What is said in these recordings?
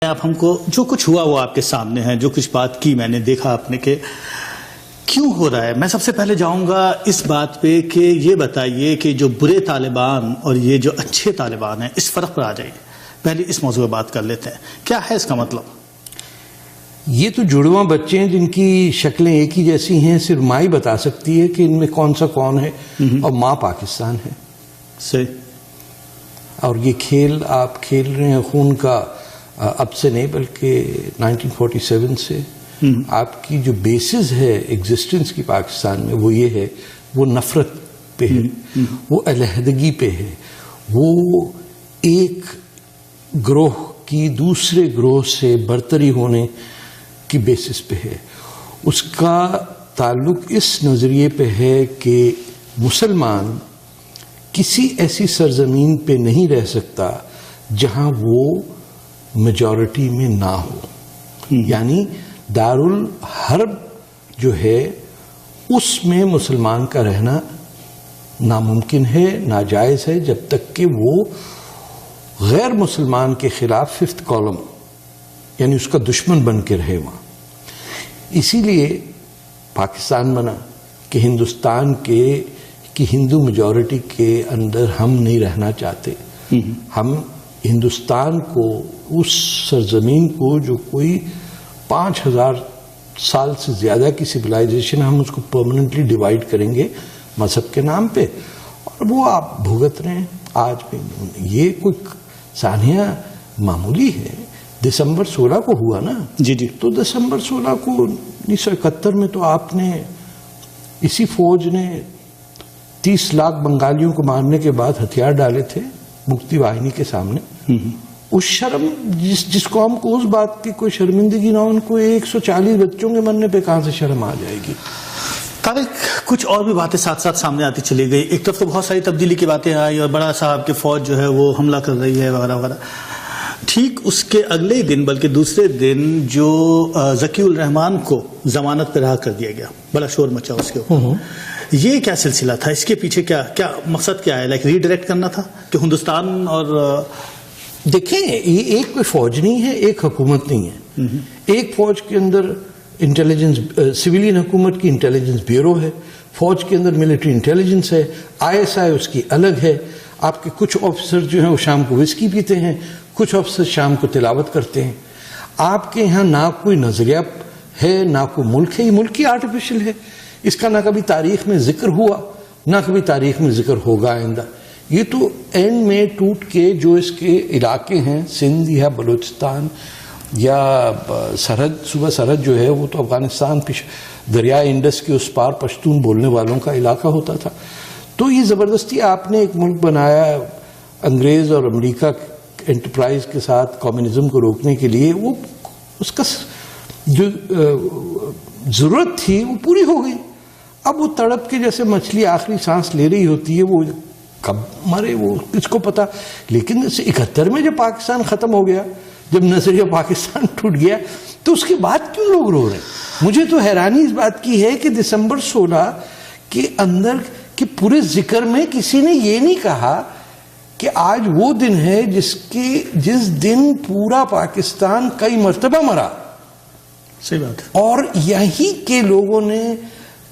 آپ ہم کو جو کچھ ہوا وہ آپ کے سامنے ہے، جو کچھ بات کی میں نے دیکھا آپ نے کہ کیوں ہو رہا ہے. میں سب سے پہلے جاؤں گا اس بات پہ کہ یہ بتائیے کہ جو برے طالبان اور یہ جو اچھے طالبان ہیں اس فرق پر آ جائیے. پہلے اس موضوع پہ بات کر لیتے ہیں، کیا ہے اس کا مطلب؟ یہ تو جڑواں بچے ہیں جن کی شکلیں ایک ہی جیسی ہیں، صرف ماں ہی بتا سکتی ہے کہ ان میں کون سا کون ہے، اور ماں پاکستان ہے. صحیح. اور یہ کھیل آپ کھیل رہے ہیں خون کا، اب سے نہیں بلکہ 1947 سے. آپ کی جو بیسز ہے ایگزسٹنس کی پاکستان میں وہ یہ ہے، وہ نفرت پہ ہے، وہ علیحدگی پہ ہے، وہ ایک گروہ کی دوسرے گروہ سے برتری ہونے کی بیسس پہ ہے. اس کا تعلق اس نظریے پہ ہے کہ مسلمان کسی ایسی سرزمین پہ نہیں رہ سکتا جہاں وہ میجورٹی میں نہ ہو. یعنی دارالحرب جو ہے اس میں مسلمان کا رہنا ناممکن ہے، ناجائز ہے، جب تک کہ وہ غیر مسلمان کے خلاف ففتھ کالم یعنی اس کا دشمن بن کے رہے وہاں. اسی لیے پاکستان بنا کہ ہندوستان کی ہندو میجورٹی کے اندر ہم نہیں رہنا چاہتے. ہم ہندوستان کو، اس سرزمین کو جو کوئی 5000 سال سے زیادہ کی سویلائزیشن، ہم اس کو پرماننٹلی ڈیوائیڈ کریں گے مذہب کے نام پہ، اور وہ آپ بھگت رہے ہیں آج بھی. یہ کوئی سانحہ معمولی ہے. دسمبر 16 کو ہوا نا. جی جی. تو دسمبر 16 کو 1971 میں تو آپ نے اسی فوج نے 30 لاکھ بنگالیوں کو مارنے کے بعد ہتھیار ڈالے تھے مکتی واہنی کے سامنے. اس شرم جس قوم کو اس بات کی کوئی شرمندگی نہ ہو، ان کو 140 بچوں کے مرنے پہ کہاں سے شرم آ جائے گی؟ طارق، کچھ اور بھی باتیں ساتھ ساتھ سامنے آتی چلی گئی. ایک طرف تو بہت ساری تبدیلی کی باتیں آئی اور بڑا صاحب کی فوج جو ہے وہ حملہ کر رہی ہے وغیرہ وغیرہ. ٹھیک اس کے اگلے دن بلکہ دوسرے دن جو ذکی الرحمان کو ضمانت پہ رہا کر دیا گیا، بڑا شور مچا اس کے اوپر. یہ کیا سلسلہ تھا؟ اس کے پیچھے کیا مقصد کیا ہے؟ لائک ری ڈائریکٹ کرنا تھا کہ ہندوستان اور دیکھیں، یہ ایک کوئی فوج نہیں ہے، ایک حکومت نہیں ہے. ایک فوج کے اندر انٹیلیجنس، سویلین حکومت کی انٹیلیجنس بیورو ہے، فوج کے اندر ملٹری انٹیلیجنس ہے، ISI اس کی الگ ہے. آپ کے کچھ آفیسر جو ہیں وہ شام کو وسکی پیتے ہیں، کچھ آفیسر شام کو تلاوت کرتے ہیں. آپ کے یہاں نہ کوئی نظریہ ہے، نہ کوئی ملک ہے. یہ ملک ہی آرٹیفیشل ہے. اس کا نہ کبھی تاریخ میں ذکر ہوا، نہ کبھی تاریخ میں ذکر ہوگا آئندہ. یہ تو اینڈ میں ٹوٹ کے جو اس کے علاقے ہیں، سندھ یا بلوچستان یا سرحد، صوبہ سرحد جو ہے وہ تو افغانستان دریائے انڈس کے اس پار پشتون بولنے والوں کا علاقہ ہوتا تھا. تو یہ زبردستی آپ نے ایک ملک بنایا انگریز اور امریکہ انٹرپرائز کے ساتھ کمیونزم کو روکنے کے لیے. وہ اس کا جو ضرورت تھی وہ پوری ہو گئی. اب وہ تڑپ کے جیسے مچھلی آخری سانس لے رہی ہوتی ہے، وہ کب مرے وہ کس کو پتا. لیکن 71 میں جب پاکستان ختم ہو گیا، جب نظریہ پاکستان ٹوٹ گیا، تو اس کے بعد کیوں لوگ رو رہے ہیں؟ مجھے تو حیرانی اس بات کی ہے کہ دسمبر 16 کے اندر کے پورے ذکر میں کسی نے یہ نہیں کہا کہ آج وہ دن ہے جس دن پورا پاکستان کئی مرتبہ مرا. صحیح بات. اور یہی کے لوگوں نے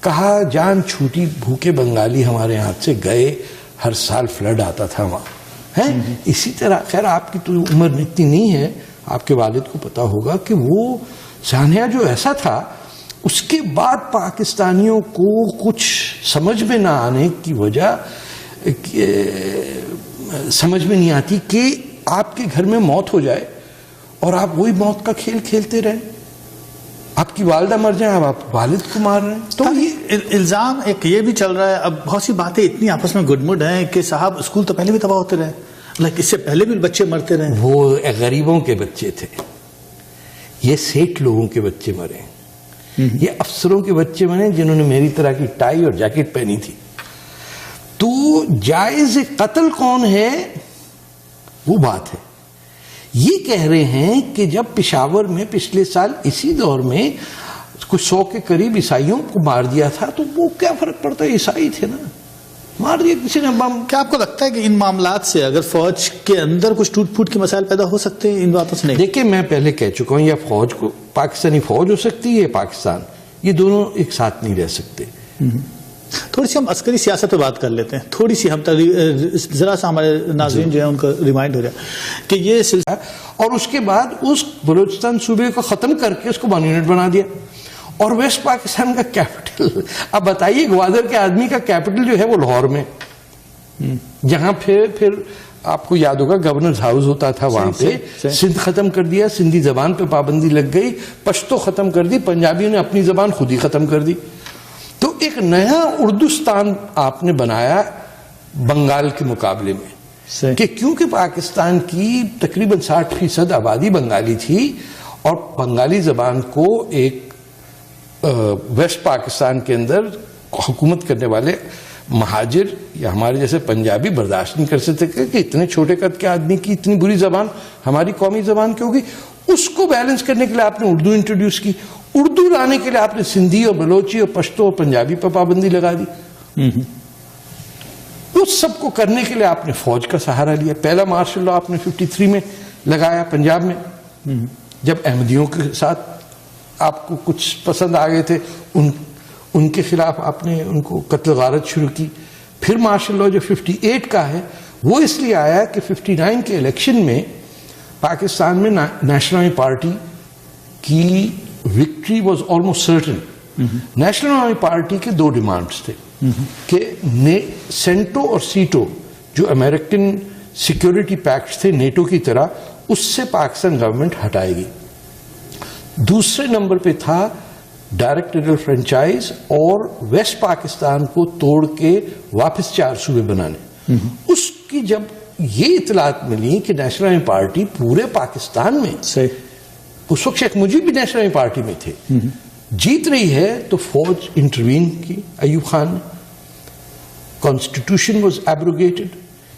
کہا جان چھوٹی، بھوکے بنگالی ہمارے ہاتھ سے گئے، ہر سال فلڈ آتا تھا وہاں ہے. اسی طرح خیر آپ کی تو عمر اتنی نہیں ہے، آپ کے والد کو پتا ہوگا کہ وہ سانحہ جو ایسا تھا، اس کے بعد پاکستانیوں کو کچھ سمجھ میں نہ آنے کی وجہ سمجھ میں نہیں آتی کہ آپ کے گھر میں موت ہو جائے اور آپ وہی موت کا کھیل کھیلتے رہیں. آپ کی والدہ مر جائیں، اب آپ والد کو مار رہے ہیں. تو یہ الزام ایک یہ بھی چل رہا ہے. اب بہت سی باتیں اتنی آپس میں گڈ مڈ ہیں کہ صاحب اسکول تو پہلے بھی تباہ ہوتے رہے، لائک اس سے پہلے بھی بچے مرتے رہے. وہ غریبوں کے بچے تھے، یہ سیٹ لوگوں کے بچے مرے، یہ افسروں کے بچے مرے جنہوں نے میری طرح کی ٹائی اور جیکٹ پہنی تھی. تو جائز قتل کون ہے وہ بات ہے. یہ کہہ رہے ہیں کہ جب پشاور میں پچھلے سال اسی دور میں کچھ 100 کے قریب عیسائیوں کو مار دیا تھا، تو وہ کیا فرق پڑتا ہے، عیسائی تھے نا. مار دیا کسی نے بم. کیا آپ کو لگتا ہے کہ ان معاملات سے اگر فوج کے اندر کچھ ٹوٹ پھوٹ کے مسائل پیدا ہو سکتے ہیں ان باتوں سے؟ نہیں. دیکھیں میں پہلے کہہ چکا ہوں، یا فوج کو پاکستانی فوج ہو سکتی ہے یا پاکستان، یہ دونوں ایک ساتھ نہیں رہ سکتے. تھوڑی سی ہم عسکری سیاست پہ بات کر لیتے ہیں، تھوڑی سی ہم ذرا سا ہمارے ناظرین جو ہے ان کو ریمائنڈ ہو جائے کہ یہ سلسلہ. اور اس کے بعد اس بلوچستان صوبے کو ختم کر کے اس کو ون یونٹ بنا دیا، اور ویسٹ پاکستان کا کیپٹل، اب بتائیے گوادر کے آدمی کا کیپٹل جو ہے وہ لاہور میں، جہاں پھر آپ کو یاد ہوگا گورنر ہاؤس ہوتا تھا وہاں پہ. سندھ ختم کر دیا، سندھی زبان پہ پابندی لگ گئی، پشتو ختم کر دی، پنجابیوں نے اپنی زبان خود ہی ختم کر دی. تو ایک نیا اردوستان آپ نے بنایا بنگال کے مقابلے میں، کہ کیونکہ پاکستان کی تقریباً 60% آبادی بنگالی تھی، اور بنگالی زبان کو ایک ویسٹ پاکستان کے اندر حکومت کرنے والے مہاجر یا ہمارے جیسے پنجابی برداشت نہیں کر سکتے کہ اتنے چھوٹے قد کے آدمی کی اتنی بری زبان ہماری قومی زبان کی ہوگی. اس کو بیلنس کرنے کے لیے آپ نے اردو انٹروڈیوس کی. اردو لانے کے لیے آپ نے سندھی اور بلوچی اور پشتو اور پنجابی پر پابندی لگا دی. اس سب کو کرنے کے لیے آپ نے فوج کا سہارا لیا. پہلا مارشل لا آپ نے 53 میں لگایا پنجاب میں، جب احمدیوں کے ساتھ آپ کو کچھ پسند آ گئے تھے، ان کے خلاف آپ نے ان کو قتل غارت شروع کی. پھر مارشل لا جو 58 کا ہے وہ اس لیے آیا کہ 59 کے الیکشن میں پاکستان میں نیشنل پارٹی کی victory was almost certain. National party کے 2 ڈیمانڈز تھے کہ سینٹو اور سیٹو جو امریکن سیکیورٹی پیکٹس تھے نیٹو کی طرح، اس سے پاکستان گورنمنٹ ہٹائے گی. دوسرے نمبر پہ تھا ڈائریکٹ ٹیریٹوریل فرنچائز اور ویسٹ پاکستان کو توڑ کے واپس 4 صوبے بنانے. اس کی جب یہ اطلاعات ملی کہ نیشنل پارٹی پورے پاکستان میں، اس وقت شیخ مجیب بھی نیشنل پارٹی میں تھے، جیت رہی ہے، تو فوج انٹروین کی ایوب خان نے. Constitution was abrogated.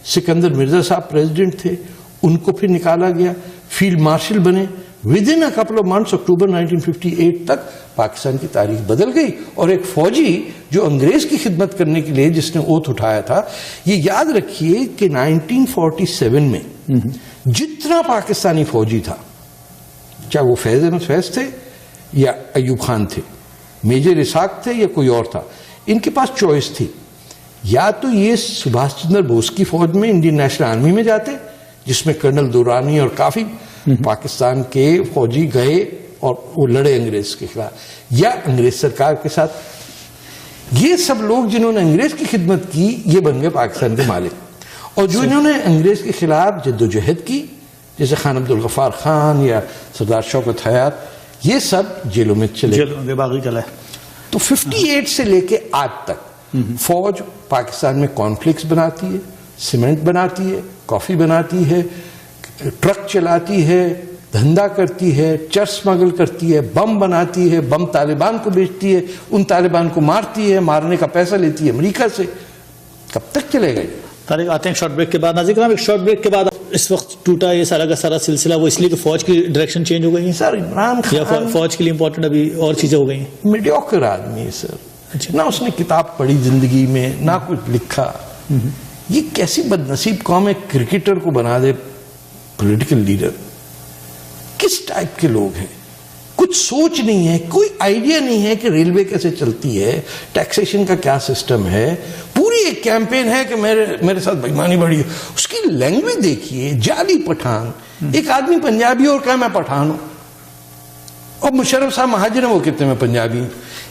Sikandar Mirza صاحب پریزیڈنٹ تھے، ان کو پھر نکالا گیا، فیلڈ مارشل بنے. ودن اے کپل آف منتھس اکتوبر 1958 تک پاکستان کی تاریخ بدل گئی. اور ایک فوجی جو انگریز کی خدمت کرنے کے لیے جس نے اوتھ اٹھایا تھا، یہ یاد رکھیے کہ 1947 میں جتنا پاکستانی فوجی تھا، چاہے وہ فیض احمد فیض تھے یا ایوب خان تھے، میجر اسحاق تھے یا کوئی اور تھا، ان کے پاس چوائس تھی. یا تو یہ سبھاش چندر بوس کی فوج میں انڈین نیشنل آرمی میں جاتے، جس میں کرنل دورانی اور کافی پاکستان کے فوجی گئے اور وہ لڑے انگریز کے خلاف، یا انگریز سرکار کے ساتھ. یہ سب لوگ جنہوں نے انگریز کی خدمت کی یہ بن گئے پاکستان کے مالک. اور جو انہوں نے انگریز کے خلاف جد و جہد کی، جیسے خان عبدالغفار خان یا سردار شوکت حیات، یہ سب جیلوں میں چلے گئے. تو 58 سے لے کے آج تک فوج پاکستان میں کانفلکس بناتی ہے، سیمنٹ بناتی ہے، کافی بناتی ہے، ٹرک چلاتی ہے، دھندا کرتی ہے، چرس اسمگل کرتی ہے، بم بناتی ہے، بم طالبان کو بیچتی ہے، ان طالبان کو مارتی ہے، مارنے کا پیسہ لیتی ہے امریکہ سے. کب تک چلے گا؟ طارق آتے ہیں شارٹ بریک کے بعد. ناظرین کرام، ایک شارٹ بریک کے بعد اس وقت ٹوٹا یہ سارا کا سارا سلسلہ وہ اس لیے کہ فوج کی ڈائریکشن چینج ہو گئی ہے سر. عمران خان یا فوج کے لیے امپورٹنٹ ابھی اور چیزیں ہو گئی ہیں. میڈیوکر آدمی ہے سر، نہ اس نے کتاب پڑھی زندگی میں، نہ کچھ لکھا. یہ کیسی بد نصیب قوم ہے کرکٹر کو بنا دے پولیٹیکل لیڈر. کس ٹائپ کے لوگ ہیں؟ کچھ سوچ نہیں ہے، کوئی آئیڈیا نہیں ہے کہ ریلوے کیسے چلتی ہے، ٹیکسیشن کا کیا سسٹم ہے. پوری ایک کیمپین ہے کہ میرے ساتھ بےایمانی بڑھی ہے. اس کی لینگویج دیکھیے، جعلی پٹھان. ایک آدمی پنجابی اور کہا میں پٹھان ہوں، اور مشرف صاحب مہاجر ہیں، وہ کہتے ہیں میں پنجابی ہوں.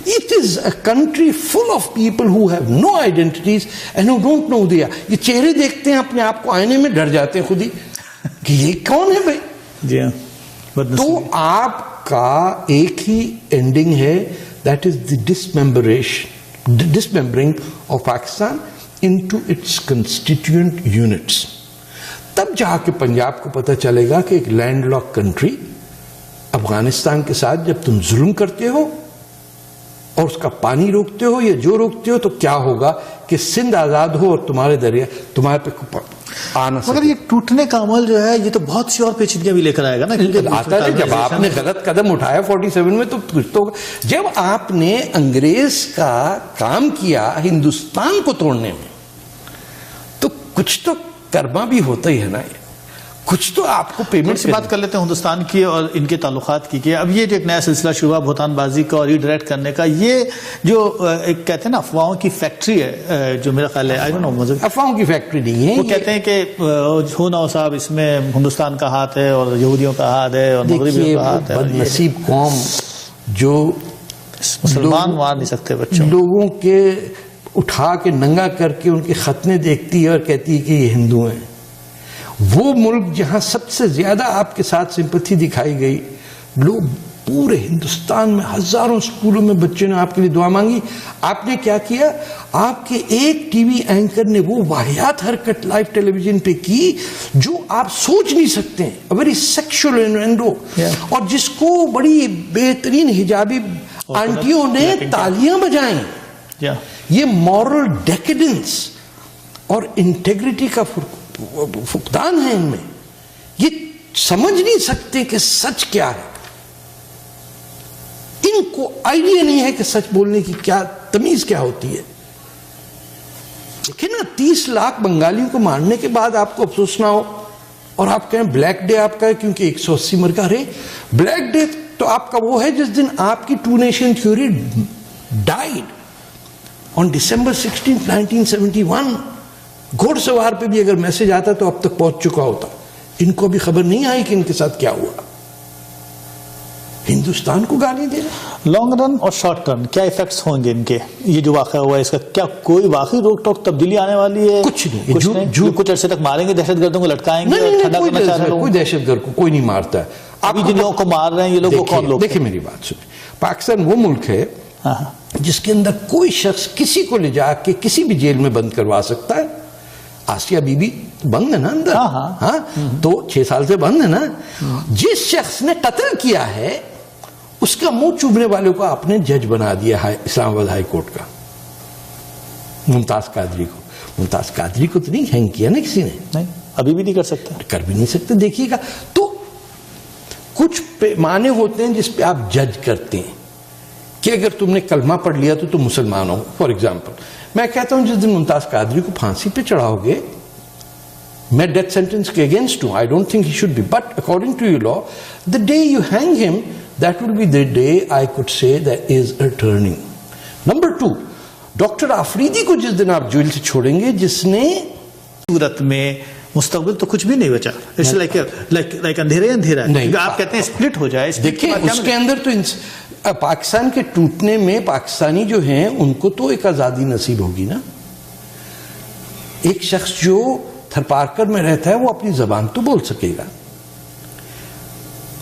It is a country full of people who have no identities and who don't know they are. یہ چہرے دیکھتے ہیں اپنے آپ کو آئینے میں، ڈر جاتے ہیں خود ہی کہ یہ کون ہے بھائی. جی ہاں. تو آپ کا ایک ہی اینڈنگ ہے، that is the dismembering of Pakistan into its constituent units. تب جا کے پنجاب کو پتہ چلے گا کہ ایک لینڈ لاک کنٹری افغانستان کے ساتھ جب تم ظلم کرتے ہو اور اس کا پانی روکتے ہو یا جو روکتے ہو، تو کیا ہوگا کہ سندھ آزاد ہو اور تمہارے دریا تمہارے پہ آنا. مگر یہ ٹوٹنے کا عمل جو ہے یہ تو بہت سی اور پیچیدگیاں بھی لے کر آئے گا نا. آتا ہے جب آپ نے غلط قدم اٹھایا 47 میں، تو کچھ تو جب آپ نے انگریز کا کام کیا ہندوستان کو توڑنے میں، کچھ تو کرما بھی ہوتا ہی ہے نا, کچھ تو آپ کو پیمنٹ سے بات کر لیتے ہیں ہندوستان کی اور ان کے تعلقات کی. کہ اب یہ جو ایک نیا سلسلہ شروع ہوا بہتان بازی کا اور ریڈائریکٹ کرنے کا, یہ جو ایک کہتے ہیں نا افواہوں کی فیکٹری ہے, جو میرا خیال ہے افواہوں کی فیکٹری نہیں ہے. وہ کہتے ہیں کہ ہو صاحب اس میں ہندوستان کا ہاتھ ہے اور یہودیوں کا ہاتھ ہے اور مغربیوں کا ہاتھ ہے. بد نصیب قوم جو مسلمان مار نہیں سکتے بچوں, لوگوں کے اٹھا کے ننگا کر کے ان کے ختنے دیکھتی ہے اور کہتی ہے کہ یہ ہندو ہیں. وہ ملک جہاں سب سے زیادہ آپ کے ساتھ سمپتھی دکھائی گئی, لوگ پورے ہندوستان میں ہزاروں سکولوں میں بچوں نے آپ کے لیے دعا مانگی. آپ نے کیا کیا, آپ کے ایک ٹی وی اینکر نے وہ واحد حرکت لائیو ٹیلی ویژن پہ کی جو آپ سوچ نہیں سکتے ہیں, ویری سیکشل انوینڈو, اور جس کو بڑی بہترین حجابی آنٹیوں نے تالیاں بجائیں. یہ مورل ڈیکیڈنس اور انٹیگریٹی کا فقدان ہے ان میں. یہ سمجھ نہیں سکتے کہ سچ کیا ہے, ان کو آئیڈیا نہیں ہے کہ سچ بولنے کی کیا تمیز کیا ہوتی ہے. دیکھیں نا 30 لاکھ بنگالیوں کو مارنے کے بعد آپ کو افسوس نہ ہو اور آپ کہیں بلیک ڈے آپ کا ہے کیونکہ 180 مرگا رہے. بلیک ڈے تو آپ کا وہ ہے جس دن آپ کی two nation theory died on December 16, 1971. گھوڑ سوار پہ بھی اگر میسج آتا تو اب تک پہنچ چکا ہوتا. ان کو بھی خبر نہیں آئی کہ ان کے ساتھ کیا ہوا. ہندوستان کو گالی دے رہے. لانگ رن اور شارٹ رن کیا ایفیکٹس ہوں گے ان کے, یہ جو واقعہ ہوا ہے اس کا کیا کوئی واقعی روک ٹوک تبدیلی آنے والی ہے؟ کچھ نہیں. کچھ عرصے تک ماریں گے, دہشت گردوں کو لٹکائیں گے, کوئی دہشت گرد کو کوئی نہیں مارتا ہے. ابھی جن لوگوں کو مار رہے ہیں یہ لوگ کون لوگ؟ دیکھیں میری بات سنیں, پاکستان وہ ملک ہے جس کے اندر کوئی شخص کسی کو لے جا کے کسی بھی جیل میں بند کروا سکتا ہے. آسیہ بی بی بند ہے نا اندر, ہاں تو 6 سال سے بند ہے نا. جس شخص نے قتل کیا ہے اس کا منہ چوبنے والوں کو آپ نے جج بنا دیا ہے اسلام آباد ہائی کورٹ کا, ممتاز قادری کو. ممتاز قادری کو تو نہیں ہینگ کیا نا کسی نے, نہیں ابھی بھی نہیں کر سکتے, کر بھی نہیں سکتے. دیکھیے گا تو کچھ پیمانے ہوتے ہیں جس پہ آپ جج کرتے ہیں کہ اگر تم نے کلمہ پڑھ لیا تو تم مسلمان ہو. فار ایگزامپل میں کہتا ہوں جس دن ممتاز قادری کو پھانسی پہ چڑھاؤ گے, میں ڈیتھ سینٹنس کے اگینسٹ ہوں. I don't think he should be, but according to your law the day you hang him that will be the day I could say that is a turning. Number 2, doctor Afridi کو جس دن آپ jail سے چھوڑیں گے جس نے صورت میں مستقبل تو کچھ بھی نہیں بچا. It's like اندھیرے اندھیرا ہے. آپ کہتے ہیں اسپلٹ ہو جائے. دیکھیں اس کے اندر تو پاکستان کے ٹوٹنے میں پاکستانی جو ہیں ان کو تو ایک آزادی نصیب ہوگی نا. ایک شخص جو تھرپارکر میں رہتا ہے وہ اپنی زبان تو بول سکے گا,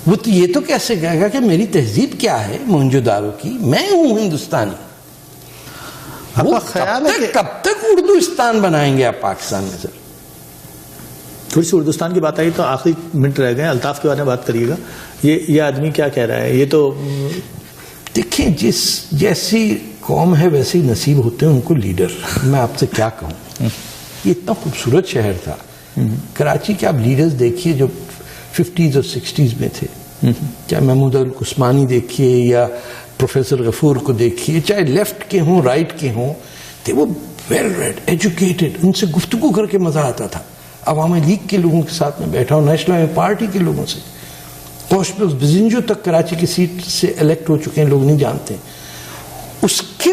وہ تو یہ تو کیسے کہے گا کہ میری تہذیب کیا ہے موہنجو دارو کی, میں ہوں ہندوستانی. آپ کا خیال ہے کہ کب تک اردوستان بنائیں گے آپ پاکستان میں؟ سر تھوڑی سی اردوستان کی بات آئی تو آخری منٹ رہ گئے, الطاف کے بارے میں بات کریے گا. یہ آدمی کیا کہہ رہا ہے؟ یہ تو دیکھیں جس جیسی قوم ہے ویسے ہی نصیب ہوتے ہیں ان کو لیڈر. میں آپ سے کیا کہوں, یہ اتنا خوبصورت شہر تھا کراچی کے. آپ لیڈرز دیکھیے جو 50s اور 60s میں تھے, چاہے محمود العثمانی دیکھیے یا پروفیسر غفور کو دیکھیے, چاہے لیفٹ کے ہوں رائٹ کے ہوں, تھے وہ ویل ریڈ ایجوکیٹڈ. ان سے گفتگو کر کے مزہ آتا تھا. عوامی لیگ کے لوگوں کے ساتھ میں بیٹھا ہوں, نیشنل پارٹی کے لوگوں سے, پوسٹل بزنجو تک کراچی کی سیٹ سے الیکٹ ہو چکے ہیں, لوگ نہیں جانتے. اس کے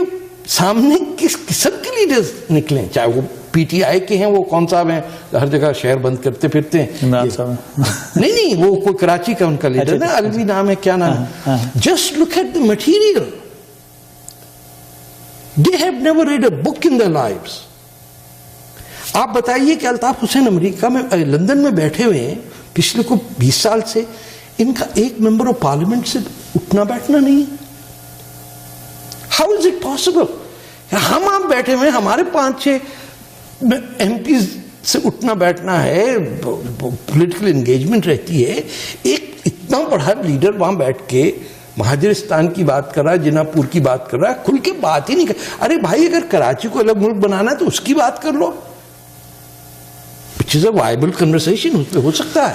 سامنے کس قسم کے لیڈرز نکلیں, چاہے وہ پی ٹی آئی کے ہیں, وہ کون صاحب ہیں ہر جگہ شہر بند کرتے پھرتے ہیں, نہیں وہ کوئی کراچی کا ان کا لیڈر نا, الوی نام ہے, کیا نام ہے. Just look at the material. They have never read a book in their lives. آپ بتائیے کہ الطاف حسین امریکہ میں لندن میں بیٹھے ہوئے ہیں پچھلے کو 20 سال سے, ان کا ایک ممبر آف پارلیمنٹ سے اٹھنا بیٹھنا نہیں ہے. How is it possible? ہم آپ بیٹھے ہوئے, ہمارے 5-6 ایم پیز سے اٹھنا بیٹھنا ہے, پولیٹیکل انگیجمنٹ رہتی ہے. ایک اتنا بڑا لیڈر وہاں بیٹھ کے مہاجرستان کی بات کر رہا ہے, جنا پور کی بات کر رہا ہے, کھل کے بات ہی نہیں کر. ارے بھائی اگر کراچی کو الگ ملک بنانا ہے تو اس کی بات کر لو, وچ از اے وائبل کنورسیشن, اس پہ ہو سکتا ہے.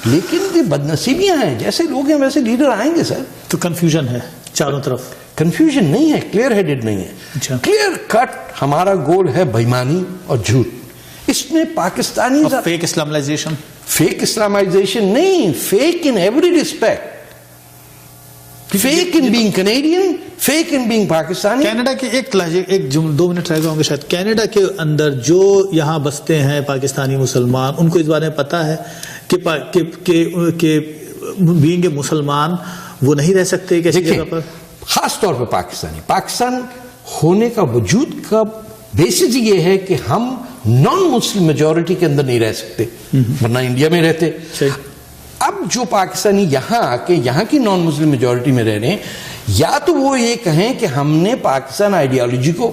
لیکن بد نصیبیاں ہیں, جیسے لوگ ہیں ویسے لیڈر آئیں گے. سر تو کنفیوژن ہے چاروں طرف. کنفیوژن نہیں ہے, کلیئر ہیڈڈ نہیں ہے. کلیئر کٹ ہمارا گول ہے بےایمانی اور جھوٹ. اس میں Pakistani fake Islamization, fake Islamization نہیں، fake in every respect, fake in being Canadian, fake in being Pakistani. Canada کے ایک 2 منٹ رہ گئے ہوں گے شاید. کینیڈا کے اندر جو یہاں بستے ہیں پاکستانی مسلمان، ان کو اس بارے میں پتا ہے کہ بینگ مسلمان وہ نہیں رہ سکتے کسی جگہ پر؟ خاص طور پہ پاکستان ہونے کا وجود کا بیسس یہ ہے کہ ہم نان مسلم میجورٹی کے اندر نہیں رہ سکتے، ورنہ انڈیا میں رہتے. اب جو پاکستانی یہاں آ کے یہاں کی نان مسلم میجورٹی میں رہ رہے ہیں، یا تو وہ یہ کہیں کہ ہم نے پاکستان آئیڈیالوجی کو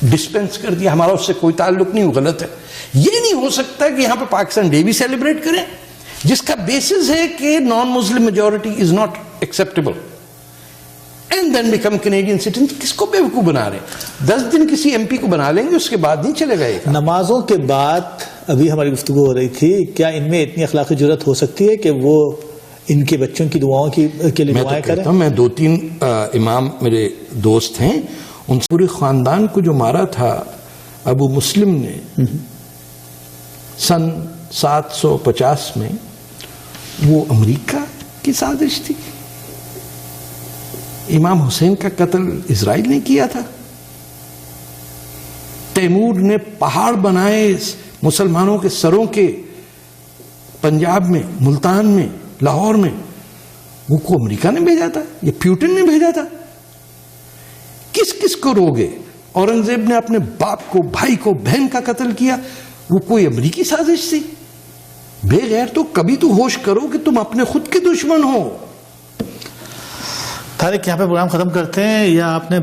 ڈسپینس کر دیا، ہمارا اس سے کوئی تعلق نہیں، وہ غلط ہے. یہ نہیں ہو سکتا کہ یہاں پہ پاکستان ڈے بھی سیلیبریٹ کریں جس کا بیسس ہے کہ non Muslim majority is not acceptable, and then become Canadian citizen. کس کو بیوقوف بنا رہے ہیں؟ 10 دن کسی ایم پی کو بنا لیں گے، اس کے بعد نہیں چلے گا. نمازوں کے بعد ابھی ہماری گفتگو ہو رہی تھی، کیا ان میں اتنی اخلاقی جرات ہو سکتی ہے کہ وہ ان کے بچوں کی دعاؤں کے لیے دعائیں کریں؟ میں 2-3 امام میرے دوست ہیں، ان پورے خاندان کو جو مارا تھا ابو مسلم نے سن 750 میں، وہ امریکہ کی سازش تھی. امام حسین کا قتل اسرائیل نے کیا تھا. تیمور نے پہاڑ بنائے مسلمانوں کے سروں کے پنجاب میں، ملتان میں، لاہور میں، وہ کو امریکہ نے بھیجا تھا، یہ پیوٹن نے بھیجا تھا. کس کس کو روگے؟ اورنگزیب نے اپنے باپ کو، بھائی کو، بہن کا قتل کیا، وہ کوئی امریکی سازش تھی؟ بے غیر تو کبھی تو ہوش کرو کہ تم اپنے خود کے دشمن ہو. طارق، یہاں پہ پروگرام ختم کرتے ہیں، یا آپ نے